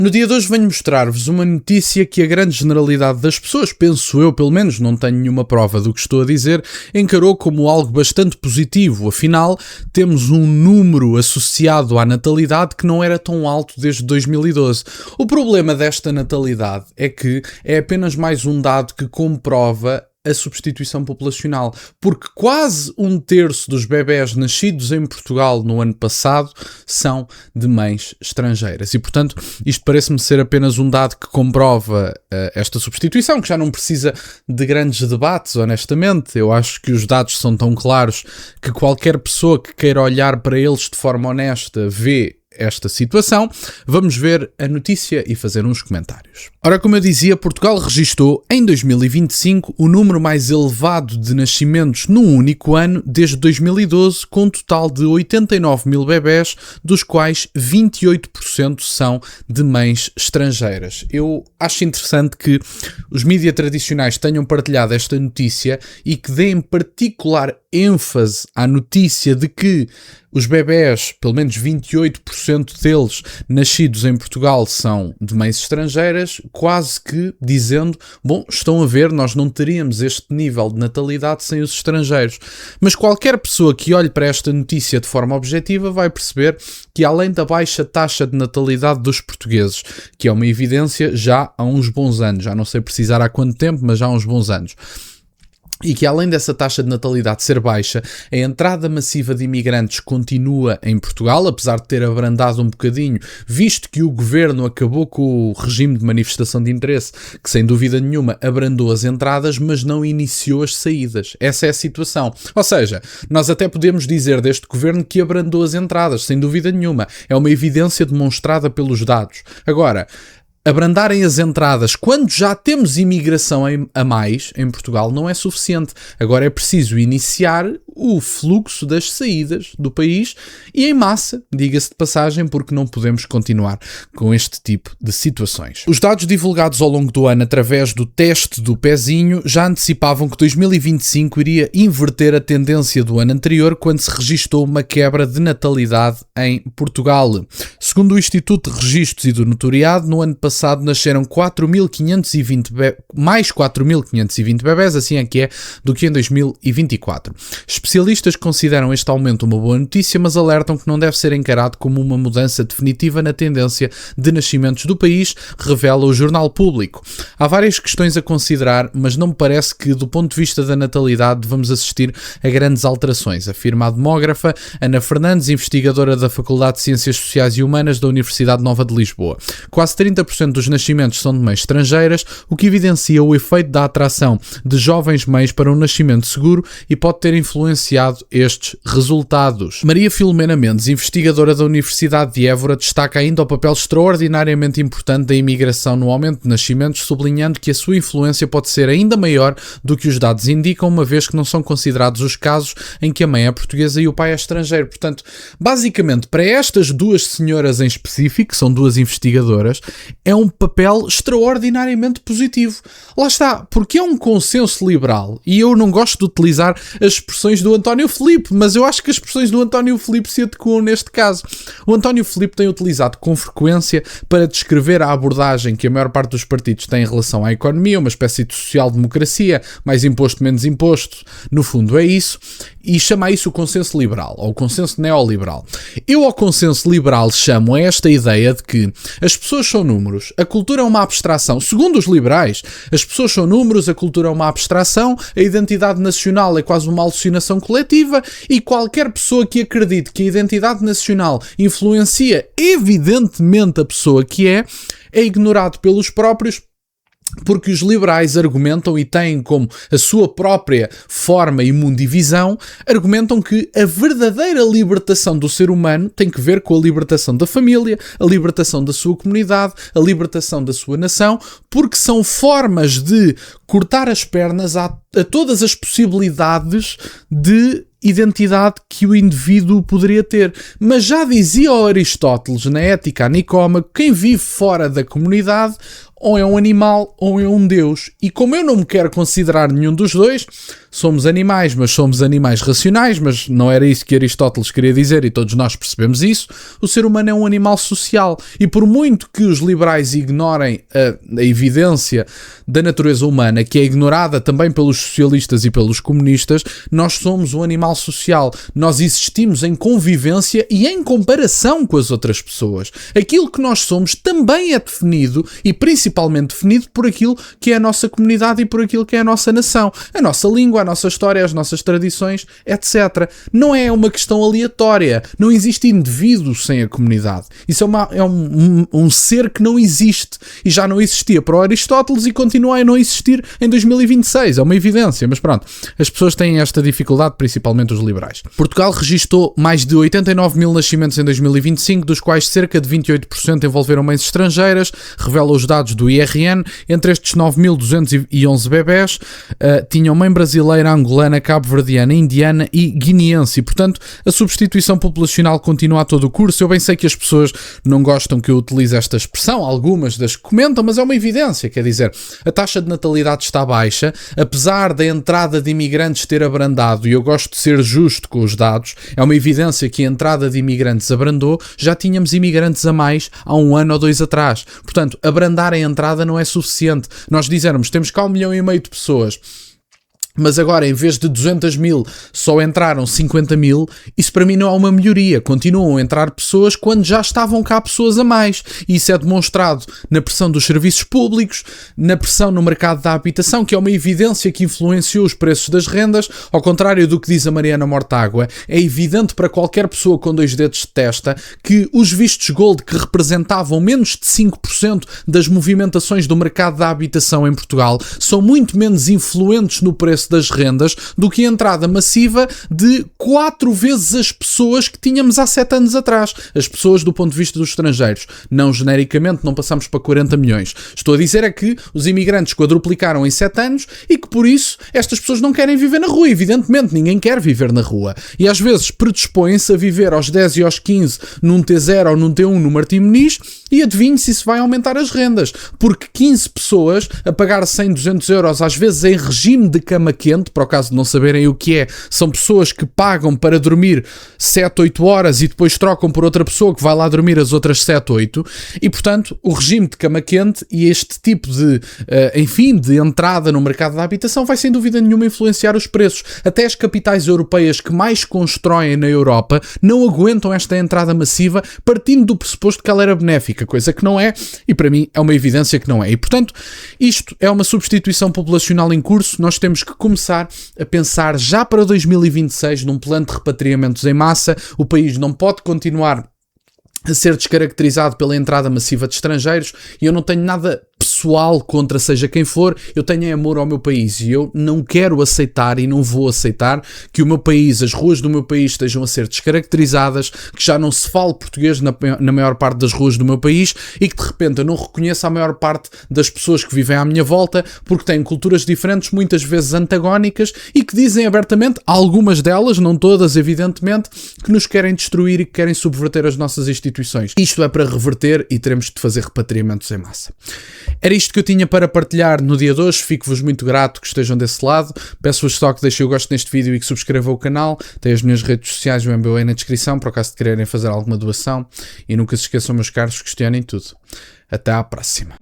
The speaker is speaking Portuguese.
No dia de hoje venho mostrar-vos uma notícia que a grande generalidade das pessoas, penso eu pelo menos, não tenho nenhuma prova do que estou a dizer, encarou como algo bastante positivo. Afinal, temos um número associado à natalidade que não era tão alto desde 2012. O problema desta natalidade é que é apenas mais um dado que comprova a substituição populacional, porque quase um terço dos bebés nascidos em Portugal no ano passado são de mães estrangeiras e, portanto, isto parece-me ser apenas um dado que comprova esta substituição, que já não precisa de grandes debates, honestamente. Eu acho que os dados são tão claros que qualquer pessoa que queira olhar para eles de forma honesta vê esta situação. Vamos ver a notícia e fazer uns comentários. Ora, como eu dizia, Portugal registou em 2025 o número mais elevado de nascimentos num único ano desde 2012, com um total de 89 mil bebés, dos quais 28% são de mães estrangeiras. Eu acho interessante que os mídias tradicionais tenham partilhado esta notícia e que deem particular ênfase à notícia de que os bebés, pelo menos 28% deles nascidos em Portugal, são de mães estrangeiras, quase que dizendo, bom, estão a ver, nós não teríamos este nível de natalidade sem os estrangeiros. Mas qualquer pessoa que olhe para esta notícia de forma objetiva vai perceber que, além da baixa taxa de natalidade dos portugueses, que é uma evidência já há uns bons anos, já não sei precisar há quanto tempo, mas já há uns bons anos, e que além dessa taxa de natalidade ser baixa, a entrada massiva de imigrantes continua em Portugal, apesar de ter abrandado um bocadinho, visto que o governo acabou com o regime de manifestação de interesse, que sem dúvida nenhuma abrandou as entradas, mas não iniciou as saídas. Essa é a situação. Ou seja, nós até podemos dizer deste governo que abrandou as entradas, sem dúvida nenhuma. É uma evidência demonstrada pelos dados. Agora, abrandarem as entradas quando já temos imigração a mais em Portugal não é suficiente. Agora é preciso iniciar o fluxo das saídas do país e em massa, diga-se de passagem, porque não podemos continuar com este tipo de situações. Os dados divulgados ao longo do ano através do teste do pezinho já antecipavam que 2025 iria inverter a tendência do ano anterior, quando se registou uma quebra de natalidade em Portugal. Segundo o Instituto de Registros e do Notariado, no ano passado nasceram 4.520 bebés, assim é que é, do que em 2024. Especialistas consideram este aumento uma boa notícia, mas alertam que não deve ser encarado como uma mudança definitiva na tendência de nascimentos do país, revela o Jornal Público. Há várias questões a considerar, mas não me parece que, do ponto de vista da natalidade, devemos assistir a grandes alterações, afirma a demógrafa Ana Fernandes, investigadora da Faculdade de Ciências Sociais e Humanas da Universidade Nova de Lisboa. Quase 30% dos nascimentos são de mães estrangeiras, o que evidencia o efeito da atração de jovens mães para um nascimento seguro e pode ter influenciado estes resultados. Maria Filomena Mendes, investigadora da Universidade de Évora, destaca ainda o papel extraordinariamente importante da imigração no aumento de nascimentos, sublinhando que a sua influência pode ser ainda maior do que os dados indicam, uma vez que não são considerados os casos em que a mãe é portuguesa e o pai é estrangeiro. Portanto, basicamente, para estas duas senhoras em específico, que são duas investigadoras, é um papel extraordinariamente positivo. Lá está, porque é um consenso liberal, e eu não gosto de utilizar as expressões do António Filipe, mas eu acho que as expressões do António Filipe se adequam neste caso. O António Filipe tem utilizado com frequência para descrever a abordagem que a maior parte dos partidos tem em relação à economia, uma espécie de social-democracia, mais imposto, menos imposto, no fundo é isso, e chama isso o consenso liberal, ou o consenso neoliberal. Eu ao consenso liberal chamo a esta ideia de que as pessoas são números, a cultura é uma abstração. Segundo os liberais, as pessoas são números, a cultura é uma abstração, a identidade nacional é quase uma alucinação coletiva e qualquer pessoa que acredite que a identidade nacional influencia evidentemente a pessoa que é ignorado pelos próprios, porque os liberais argumentam e têm como a sua própria forma e mundivisão, argumentam que a verdadeira libertação do ser humano tem que ver com a libertação da família, a libertação da sua comunidade, a libertação da sua nação, porque são formas de cortar as pernas a todas as possibilidades de identidade que o indivíduo poderia ter. Mas já dizia Aristóteles na Ética a Nicômaco, quem vive fora da comunidade ou é um animal ou é um deus. E como eu não me quero considerar nenhum dos dois, somos animais, mas somos animais racionais, mas não era isso que Aristóteles queria dizer e todos nós percebemos isso. O ser humano é um animal social e por muito que os liberais ignorem a evidência da natureza humana, que é ignorada também pelos socialistas e pelos comunistas, nós somos um animal social. Nós existimos em convivência e em comparação com as outras pessoas. Aquilo que nós somos também é definido e principalmente definido por aquilo que é a nossa comunidade e por aquilo que é a nossa nação. A nossa língua, a nossa história, as nossas tradições, etc. Não é uma questão aleatória. Não existe indivíduo sem a comunidade. Isso é um ser que não existe. E já não existia para Aristóteles e continua a não existir em 2026. É uma evidência. Mas pronto, as pessoas têm esta dificuldade, principalmente os liberais. Portugal registou mais de 89 mil nascimentos em 2025, dos quais cerca de 28% envolveram mães estrangeiras, revela os dados do IRN. Entre estes 9.211 bebés, tinham mãe brasileira, angolana, cabo-verdiana, indiana e guineense. E, portanto, a substituição populacional continua a todo o curso. Eu bem sei que as pessoas não gostam que eu utilize esta expressão, algumas das que comentam, mas é uma evidência. Quer dizer, a taxa de natalidade está baixa, apesar da entrada de imigrantes ter abrandado, e eu gosto de ser justo com os dados, é uma evidência que a entrada de imigrantes abrandou, já tínhamos imigrantes a mais há 1 ano ou 2 atrás. Portanto, abrandar a entrada não é suficiente. Nós dizermos, temos cá 1,5 milhão de pessoas, mas agora, em vez de 200 mil, só entraram 50 mil, isso para mim não é uma melhoria. Continuam a entrar pessoas quando já estavam cá pessoas a mais. E isso é demonstrado na pressão dos serviços públicos, na pressão no mercado da habitação, que é uma evidência que influenciou os preços das rendas. Ao contrário do que diz a Mariana Mortágua, é evidente para qualquer pessoa com 2 dedos de testa que os vistos gold, que representavam menos de 5% das movimentações do mercado da habitação em Portugal, são muito menos influentes no preço das rendas do que a entrada massiva de 4 vezes as pessoas que tínhamos há 7 anos atrás. As pessoas do ponto de vista dos estrangeiros. Não genericamente, não passamos para 40 milhões. Estou a dizer é que os imigrantes quadruplicaram em 7 anos e que por isso estas pessoas não querem viver na rua. Evidentemente, ninguém quer viver na rua. E às vezes predispõem-se a viver aos 10 e aos 15 num T0 ou num T1 no Martim Moniz e adivinhe se isso vai aumentar as rendas. Porque 15 pessoas a pagar 100, 200 euros, às vezes em regime de cama quente, para o caso de não saberem o que é, são pessoas que pagam para dormir 7, 8 horas e depois trocam por outra pessoa que vai lá dormir as outras 7, 8 e, portanto, o regime de cama quente e este tipo de, de entrada no mercado da habitação vai sem dúvida nenhuma influenciar os preços. Até as capitais europeias que mais constroem na Europa não aguentam esta entrada massiva, partindo do pressuposto que ela era benéfica, coisa que não é, e para mim é uma evidência que não é. E, portanto, isto é uma substituição populacional em curso. Nós temos que começar a pensar já para 2026 num plano de repatriamentos em massa. O país não pode continuar a ser descaracterizado pela entrada massiva de estrangeiros e eu não tenho nada pessoal contra seja quem for, eu tenho amor ao meu país e eu não quero aceitar e não vou aceitar que o meu país, as ruas do meu país estejam a ser descaracterizadas, que já não se fale português na maior parte das ruas do meu país e que de repente eu não reconheça a maior parte das pessoas que vivem à minha volta porque têm culturas diferentes, muitas vezes antagónicas e que dizem abertamente, algumas delas, não todas evidentemente, que nos querem destruir e que querem subverter as nossas instituições. Isto é para reverter e teremos de fazer repatriamentos em massa. Era isto que eu tinha para partilhar no dia de hoje. Fico-vos muito grato que estejam desse lado. Peço-vos só que deixem o gosto neste vídeo e que subscrevam o canal. Tem as minhas redes sociais, o MBA na descrição, por acaso de quererem fazer alguma doação. E nunca se esqueçam, meus caros, questionem tudo. Até à próxima.